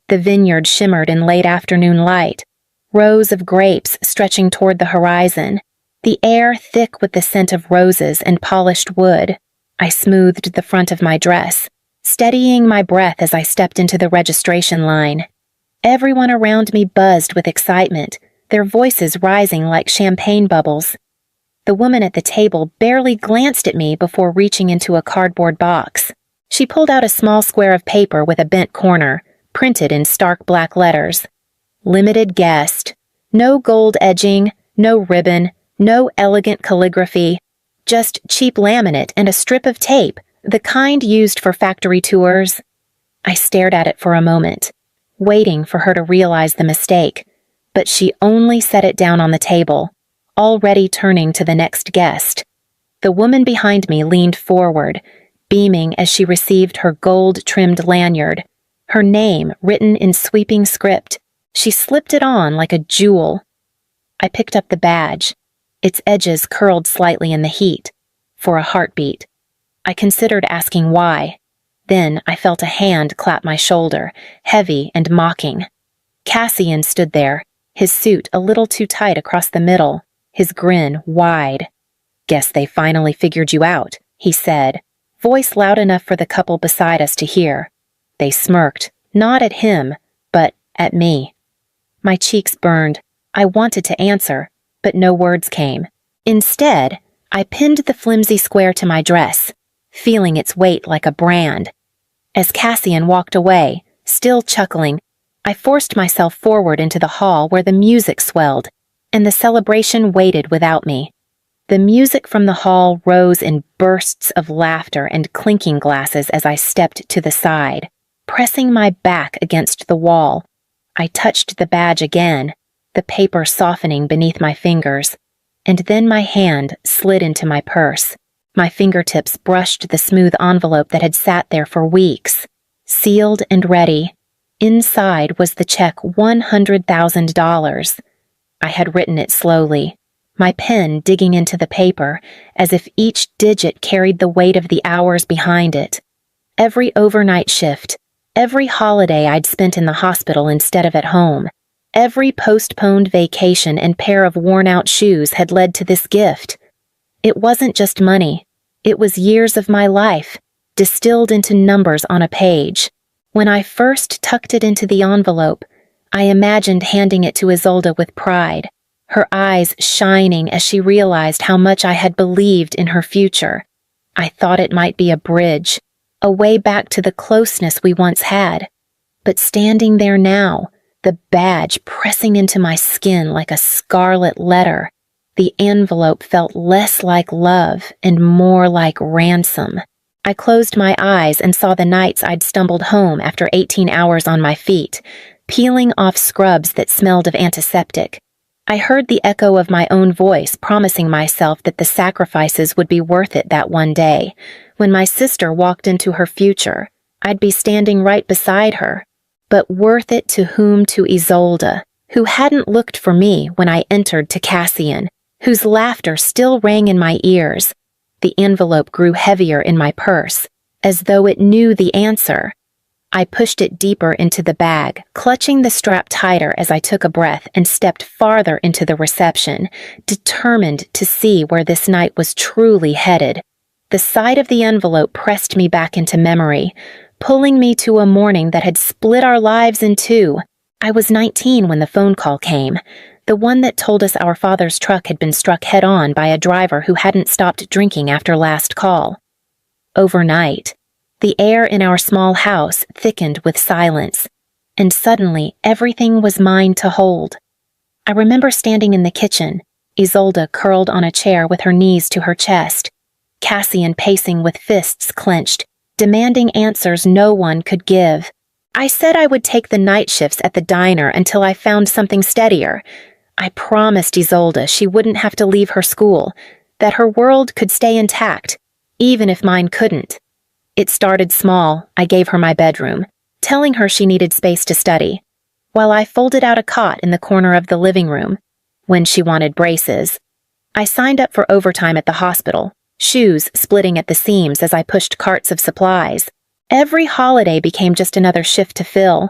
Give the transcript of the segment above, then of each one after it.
The vineyard shimmered in late afternoon light, rows of grapes stretching toward the horizon, the air thick with the scent of roses and polished wood. I smoothed the front of my dress, steadying my breath as I stepped into the registration line. Everyone around me buzzed with excitement, their voices rising like champagne bubbles. The woman at the table barely glanced at me before reaching into a cardboard box. She pulled out a small square of paper with a bent corner, printed in stark black letters. Limited guest. No gold edging, no ribbon, no elegant calligraphy. Just cheap laminate and a strip of tape, the kind used for factory tours. I stared at it for a moment, waiting for her to realize the mistake, but she only set it down on the table, already turning to the next guest. The woman behind me leaned forward, beaming as she received her gold-trimmed lanyard, her name written in sweeping script. She slipped it on like a jewel. I picked up the badge, its edges curled slightly in the heat, for a heartbeat. I considered asking why. Then I felt a hand clap my shoulder, heavy and mocking. Cassian stood there, his suit a little too tight across the middle, his grin wide. "Guess they finally figured you out," he said, voice loud enough for the couple beside us to hear. They smirked, not at him, but at me. My cheeks burned. I wanted to answer, but no words came. Instead, I pinned the flimsy square to my dress, feeling its weight like a brand. As Cassian walked away, still chuckling, I forced myself forward into the hall where the music swelled, and the celebration waited without me. The music from the hall rose in bursts of laughter and clinking glasses as I stepped to the side, pressing my back against the wall. I touched the badge again, the paper softening beneath my fingers, and then my hand slid into my purse. My fingertips brushed the smooth envelope that had sat there for weeks, sealed and ready. Inside was the check $100,000. I had written it slowly, my pen digging into the paper as if each digit carried the weight of the hours behind it. Every overnight shift, every holiday I'd spent in the hospital instead of at home, every postponed vacation and pair of worn-out shoes had led to this gift. It wasn't just money. It was years of my life, distilled into numbers on a page. When I first tucked it into the envelope, I imagined handing it to Isolde with pride, her eyes shining as she realized how much I had believed in her future. I thought it might be a bridge, a way back to the closeness we once had. But standing there now, the badge pressing into my skin like a scarlet letter, the envelope felt less like love and more like ransom. I closed my eyes and saw the nights I'd stumbled home after 18 hours on my feet, peeling off scrubs that smelled of antiseptic. I heard the echo of my own voice promising myself that the sacrifices would be worth it that one day. When my sister walked into her future, I'd be standing right beside her. But worth it to whom? To Isolde, who hadn't looked for me when I entered, to Cassian, whose laughter still rang in my ears. The envelope grew heavier in my purse, as though it knew the answer. I pushed it deeper into the bag, clutching the strap tighter as I took a breath and stepped farther into the reception, determined to see where this night was truly headed. The side of the envelope pressed me back into memory, pulling me to a morning that had split our lives in two. I was 19 when the phone call came, the one that told us our father's truck had been struck head-on by a driver who hadn't stopped drinking after last call. Overnight, the air in our small house thickened with silence, and suddenly everything was mine to hold. I remember standing in the kitchen, Isolde curled on a chair with her knees to her chest, Cassian pacing with fists clenched, demanding answers no one could give. I said I would take the night shifts at the diner until I found something steadier. I promised Isolde she wouldn't have to leave her school, that her world could stay intact, even if mine couldn't. It started small. I gave her my bedroom, telling her she needed space to study, while I folded out a cot in the corner of the living room. When she wanted braces, I signed up for overtime at the hospital, shoes splitting at the seams as I pushed carts of supplies. Every holiday became just another shift to fill.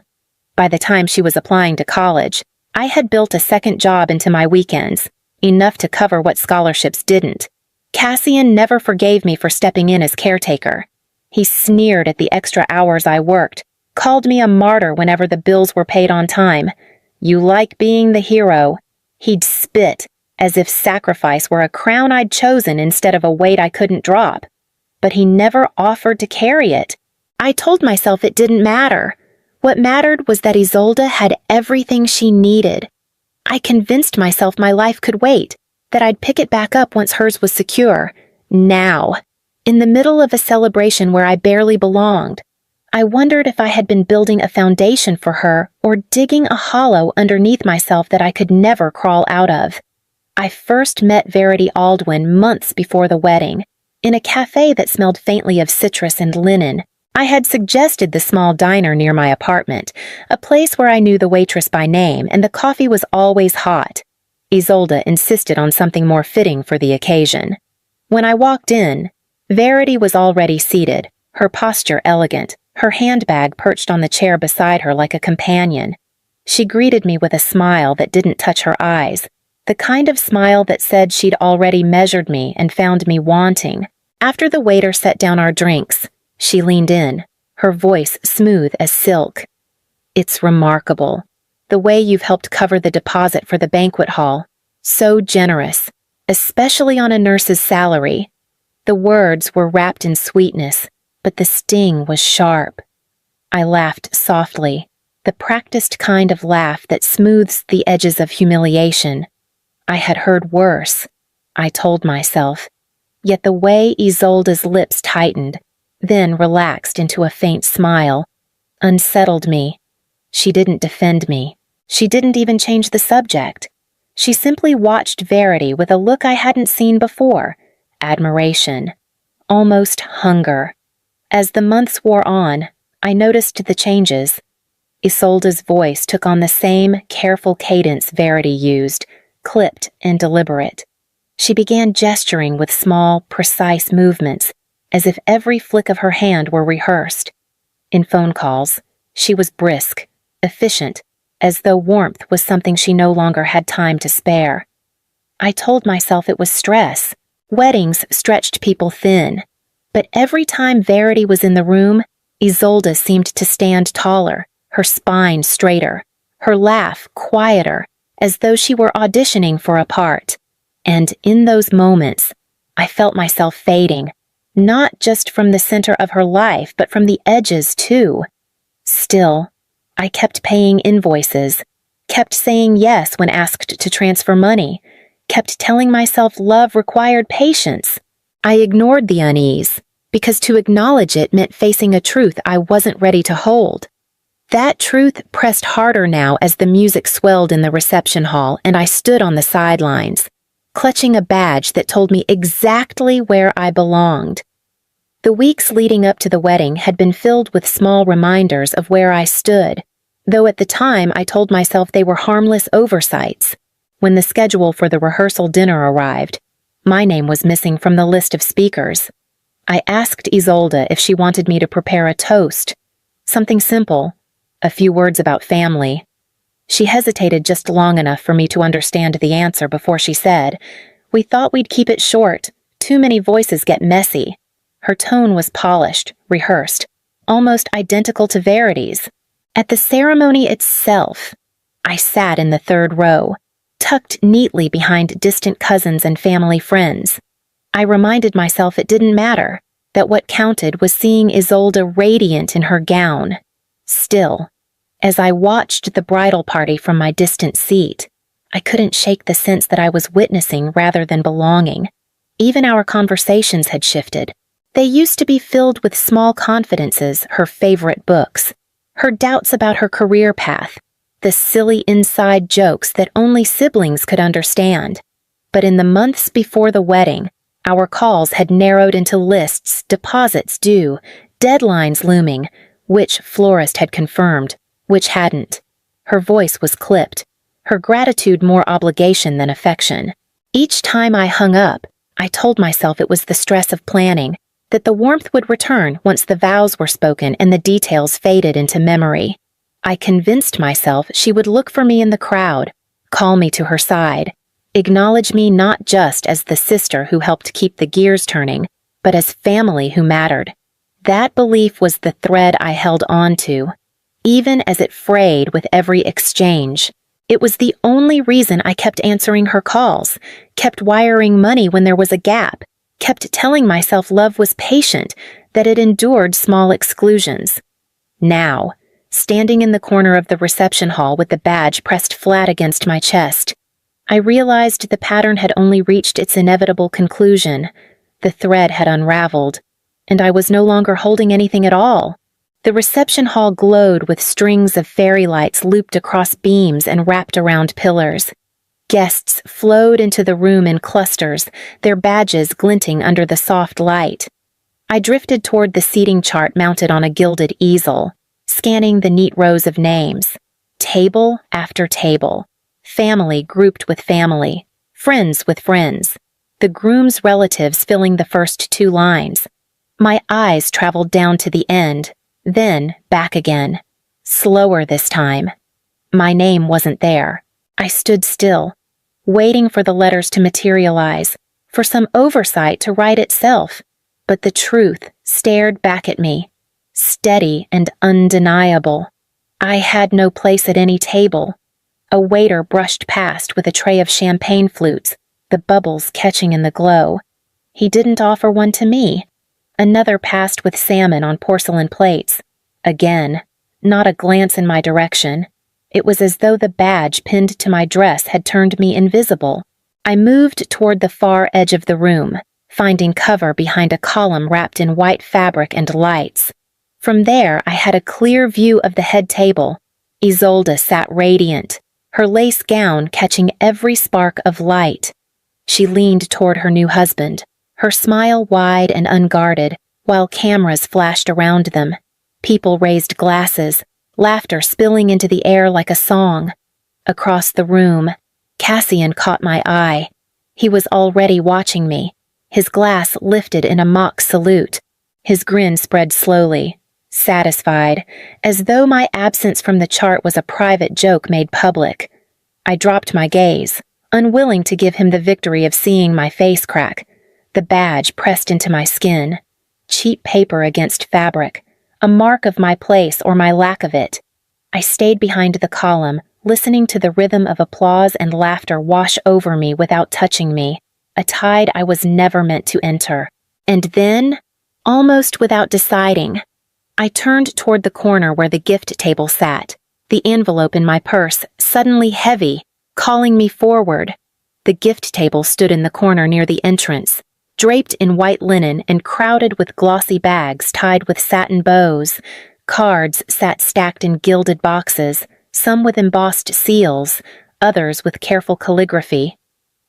By the time she was applying to college, I had built a second job into my weekends, enough to cover what scholarships didn't. Cassian never forgave me for stepping in as caretaker. He sneered at the extra hours I worked, called me a martyr whenever the bills were paid on time. You like being the hero. He'd spit, as if sacrifice were a crown I'd chosen instead of a weight I couldn't drop. But he never offered to carry it. I told myself it didn't matter. What mattered was that Isolde had everything she needed. I convinced myself my life could wait, that I'd pick it back up once hers was secure. Now, in the middle of a celebration where I barely belonged, I wondered if I had been building a foundation for her or digging a hollow underneath myself that I could never crawl out of. I first met Verity Aldwin months before the wedding, in a cafe that smelled faintly of citrus and linen. I had suggested the small diner near my apartment, a place where I knew the waitress by name and the coffee was always hot. Isolde insisted on something more fitting for the occasion. When I walked in, Verity was already seated, her posture elegant, her handbag perched on the chair beside her like a companion. She greeted me with a smile that didn't touch her eyes, the kind of smile that said she'd already measured me and found me wanting. After the waiter set down our drinks, she leaned in, her voice smooth as silk. It's remarkable, the way you've helped cover the deposit for the banquet hall. So generous, especially on a nurse's salary. The words were wrapped in sweetness, but the sting was sharp. I laughed softly, the practiced kind of laugh that smooths the edges of humiliation. I had heard worse, I told myself. Yet the way Isolde's lips tightened, then relaxed into a faint smile, unsettled me. She didn't defend me. She didn't even change the subject. She simply watched Verity with a look I hadn't seen before, admiration, almost hunger. As the months wore on, I noticed the changes. Isolde's voice took on the same careful cadence Verity used, clipped and deliberate. She began gesturing with small, precise movements, as if every flick of her hand were rehearsed. In phone calls, she was brisk, efficient, as though warmth was something she no longer had time to spare. I told myself it was stress. Weddings stretched people thin. But every time Verity was in the room, Isolde seemed to stand taller, her spine straighter, her laugh quieter, as though she were auditioning for a part. And in those moments, I felt myself fading, not just from the center of her life, but from the edges too. Still, I kept paying invoices, kept saying yes when asked to transfer money, kept telling myself love required patience. I ignored the unease, because to acknowledge it meant facing a truth I wasn't ready to hold. That truth pressed harder now as the music swelled in the reception hall and I stood on the sidelines, clutching a badge that told me exactly where I belonged. The weeks leading up to the wedding had been filled with small reminders of where I stood, though at the time I told myself they were harmless oversights. When the schedule for the rehearsal dinner arrived, my name was missing from the list of speakers. I asked Isolde if she wanted me to prepare a toast, something simple, a few words about family. She hesitated just long enough for me to understand the answer before she said, "We thought we'd keep it short. Too many voices get messy." Her tone was polished, rehearsed, almost identical to Verity's. At the ceremony itself, I sat in the third row, tucked neatly behind distant cousins and family friends. I reminded myself it didn't matter, that what counted was seeing Isolde radiant in her gown. Still, as I watched the bridal party from my distant seat, I couldn't shake the sense that I was witnessing rather than belonging. Even our conversations had shifted. They used to be filled with small confidences, her favorite books, her doubts about her career path, the silly inside jokes that only siblings could understand. But in the months before the wedding, our calls had narrowed into lists, deposits due, deadlines looming, which florist had confirmed, which hadn't. Her voice was clipped, her gratitude more obligation than affection. Each time I hung up, I told myself it was the stress of planning, that the warmth would return once the vows were spoken and the details faded into memory. I convinced myself she would look for me in the crowd, call me to her side, acknowledge me not just as the sister who helped keep the gears turning, but as family who mattered. That belief was the thread I held on to, even as it frayed with every exchange. It was the only reason I kept answering her calls, kept wiring money when there was a gap, kept telling myself love was patient, that it endured small exclusions. Now, standing in the corner of the reception hall with the badge pressed flat against my chest, I realized the pattern had only reached its inevitable conclusion. The thread had unraveled, and I was no longer holding anything at all. The reception hall glowed with strings of fairy lights looped across beams and wrapped around pillars. Guests flowed into the room in clusters, their badges glinting under the soft light. I drifted toward the seating chart mounted on a gilded easel, scanning the neat rows of names. Table after table. Family grouped with family. Friends with friends. The groom's relatives filling the first two lines. My eyes traveled down to the end, then back again. Slower this time. My name wasn't there. I stood still, waiting for the letters to materialize, for some oversight to write itself. But the truth stared back at me, steady and undeniable. I had no place at any table. A waiter brushed past with a tray of champagne flutes, the bubbles catching in the glow. He didn't offer one to me. Another passed with salmon on porcelain plates. Again, not a glance in my direction. It was as though the badge pinned to my dress had turned me invisible. I moved toward the far edge of the room, finding cover behind a column wrapped in white fabric and lights. From there, I had a clear view of the head table. Isolde sat radiant, her lace gown catching every spark of light. She leaned toward her new husband, her smile wide and unguarded, while cameras flashed around them. People raised glasses, laughter spilling into the air like a song. Across the room, Cassian caught my eye. He was already watching me, his glass lifted in a mock salute. His grin spread slowly, satisfied, as though my absence from the chart was a private joke made public. I dropped my gaze, unwilling to give him the victory of seeing my face crack. The badge pressed into my skin. Cheap paper against fabric, a mark of my place or my lack of it. I stayed behind the column, listening to the rhythm of applause and laughter wash over me without touching me, a tide I was never meant to enter. And then, almost without deciding, I turned toward the corner where the gift table sat, the envelope in my purse suddenly heavy, calling me forward. The gift table stood in the corner near the entrance, draped in white linen and crowded with glossy bags tied with satin bows. Cards sat stacked in gilded boxes, some with embossed seals, others with careful calligraphy.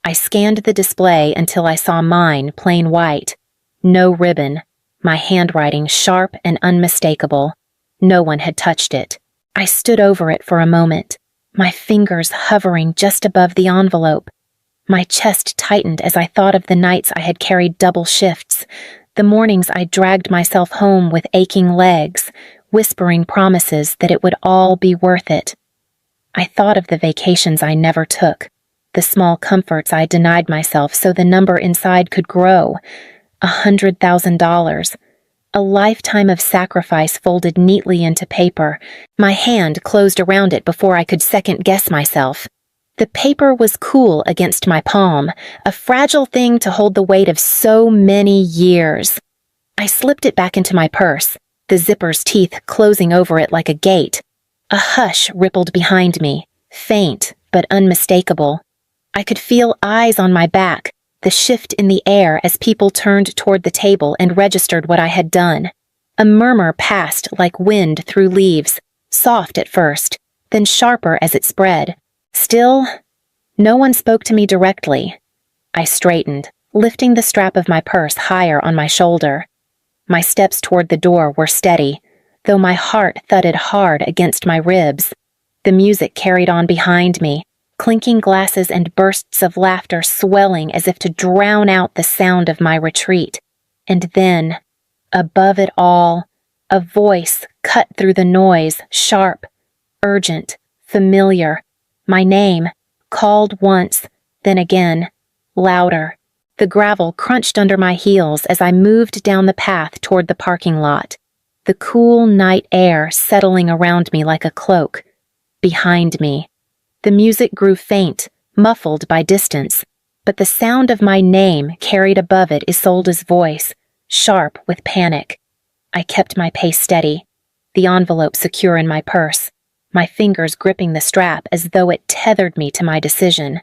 I scanned the display until I saw mine plain white. No ribbon, my handwriting sharp and unmistakable. No one had touched it. I stood over it for a moment, my fingers hovering just above the envelope. My chest tightened as I thought of the nights I had carried double shifts, the mornings I dragged myself home with aching legs, whispering promises that it would all be worth it. I thought of the vacations I never took, the small comforts I denied myself so the number inside could grow. $100,000. A lifetime of sacrifice folded neatly into paper. My hand closed around it before I could second-guess myself. The paper was cool against my palm, a fragile thing to hold the weight of so many years. I slipped it back into my purse, the zipper's teeth closing over it like a gate. A hush rippled behind me, faint but unmistakable. I could feel eyes on my back, the shift in the air as people turned toward the table and registered what I had done. A murmur passed like wind through leaves, soft at first, then sharper as it spread. Still, no one spoke to me directly. I straightened, lifting the strap of my purse higher on my shoulder. My steps toward the door were steady, though my heart thudded hard against my ribs. The music carried on behind me, clinking glasses and bursts of laughter swelling as if to drown out the sound of my retreat. And then, above it all, a voice cut through the noise, sharp, urgent, familiar. My name, called once, then again, louder. The gravel crunched under my heels as I moved down the path toward the parking lot, the cool night air settling around me like a cloak. Behind me, the music grew faint, muffled by distance, but the sound of my name carried above it Isolde's voice, sharp with panic. I kept my pace steady, the envelope secure in my purse, my fingers gripping the strap as though it tethered me to my decision.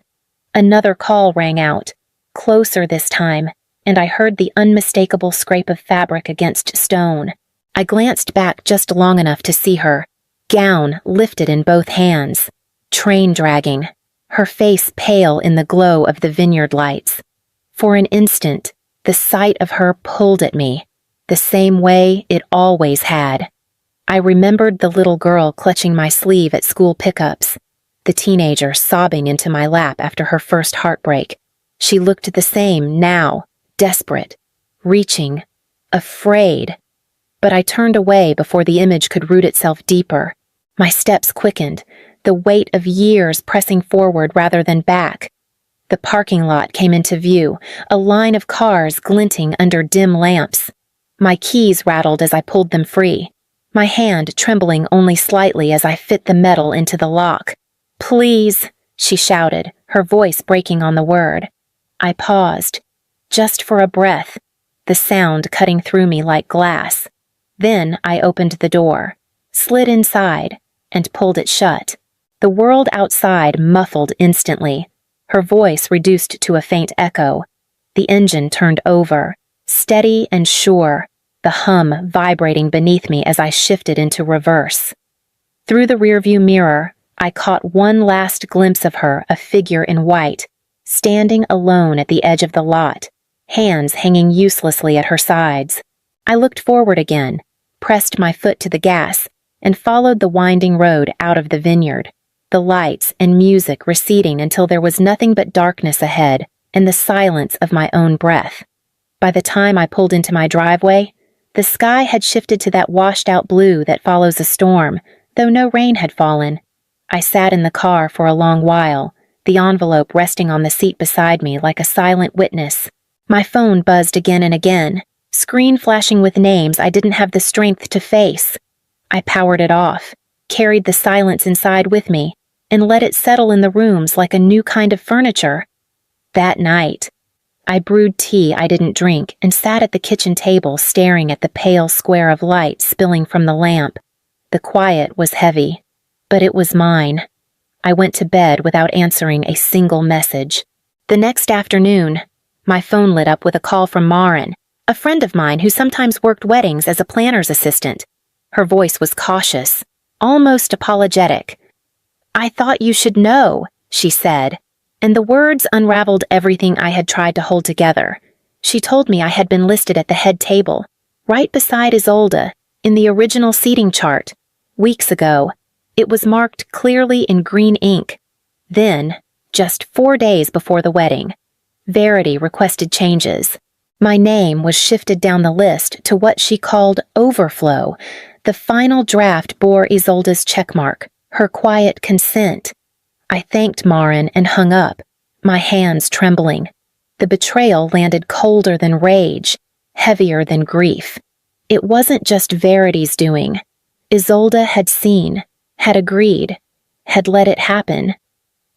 Another call rang out, closer this time, and I heard the unmistakable scrape of fabric against stone. I glanced back just long enough to see her, gown lifted in both hands, train dragging, her face pale in the glow of the vineyard lights. For an instant, the sight of her pulled at me, the same way it always had. I remembered the little girl clutching my sleeve at school pickups, the teenager sobbing into my lap after her first heartbreak. She looked the same now, desperate, reaching, afraid. But I turned away before the image could root itself deeper. My steps quickened, the weight of years pressing forward rather than back. The parking lot came into view, a line of cars glinting under dim lamps. My keys rattled as I pulled them free, my hand trembling only slightly as I fit the metal into the lock. "Please," she shouted, her voice breaking on the word. I paused, just for a breath, the sound cutting through me like glass. Then I opened the door, slid inside, and pulled it shut. The world outside muffled instantly, her voice reduced to a faint echo. The engine turned over, steady and sure, the hum vibrating beneath me as I shifted into reverse. Through the rearview mirror, I caught one last glimpse of her, a figure in white, standing alone at the edge of the lot, hands hanging uselessly at her sides. I looked forward again, pressed my foot to the gas, and followed the winding road out of the vineyard, the lights and music receding until there was nothing but darkness ahead and the silence of my own breath. By the time I pulled into my driveway, the sky had shifted to that washed-out blue that follows a storm, though no rain had fallen. I sat in the car for a long while, the envelope resting on the seat beside me like a silent witness. My phone buzzed again and again, screen flashing with names I didn't have the strength to face. I powered it off, carried the silence inside with me, and let it settle in the rooms like a new kind of furniture. That night, I brewed tea I didn't drink and sat at the kitchen table staring at the pale square of light spilling from the lamp. The quiet was heavy, but it was mine. I went to bed without answering a single message. The next afternoon, my phone lit up with a call from Maren, a friend of mine who sometimes worked weddings as a planner's assistant. Her voice was cautious, almost apologetic. "I thought you should know," she said, and the words unraveled everything I had tried to hold together. She told me I had been listed at the head table, right beside Isolde, in the original seating chart. Weeks ago, it was marked clearly in green ink. Then, just 4 days before the wedding, Verity requested changes. My name was shifted down the list to what she called overflow. The final draft bore Isolde's checkmark, her quiet consent. I thanked Maren and hung up, my hands trembling. The betrayal landed colder than rage, heavier than grief. It wasn't just Verity's doing. Isolde had seen, had agreed, had let it happen.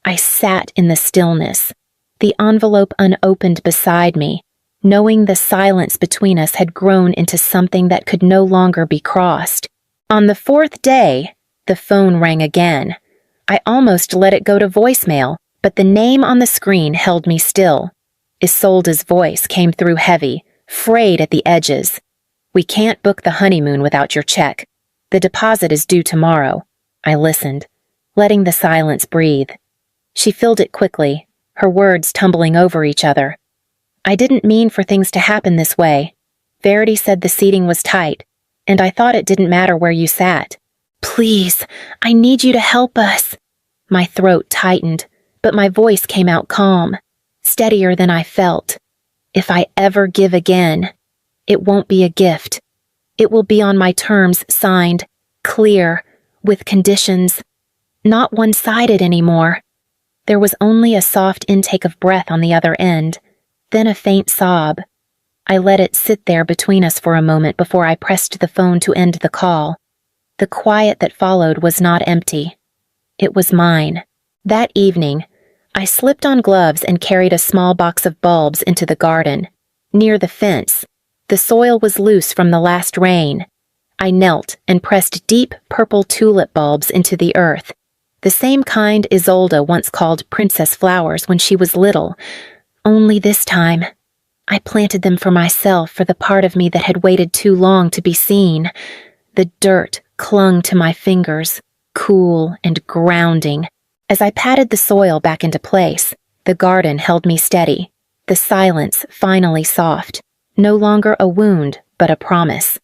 I sat in the stillness, the envelope unopened beside me, knowing the silence between us had grown into something that could no longer be crossed. On the 4th day, the phone rang again. I almost let it go to voicemail, but the name on the screen held me still. Isolde's voice came through heavy, frayed at the edges. "We can't book the honeymoon without your check. The deposit is due tomorrow." I listened, letting the silence breathe. She filled it quickly, her words tumbling over each other. "I didn't mean for things to happen this way. Verity said the seating was tight, and I thought it didn't matter where you sat. Please, I need you to help us." My throat tightened, but my voice came out calm, steadier than I felt. "If I ever give again, it won't be a gift. It will be on my terms, signed, clear, with conditions. Not one-sided anymore. There was only a soft intake of breath on the other end, then a faint sob. I let it sit there between us for a moment before I pressed the phone to end the call. The quiet that followed was not empty. It was mine. That evening, I slipped on gloves and carried a small box of bulbs into the garden. Near the fence, the soil was loose from the last rain. I knelt and pressed deep purple tulip bulbs into the earth, the same kind Isolde once called princess flowers when she was little. Only this time, I planted them for myself, for the part of me that had waited too long to be seen. The dirt clung to my fingers, cool and grounding. As I patted the soil back into place, the garden held me steady, the silence finally soft, no longer a wound, but a promise.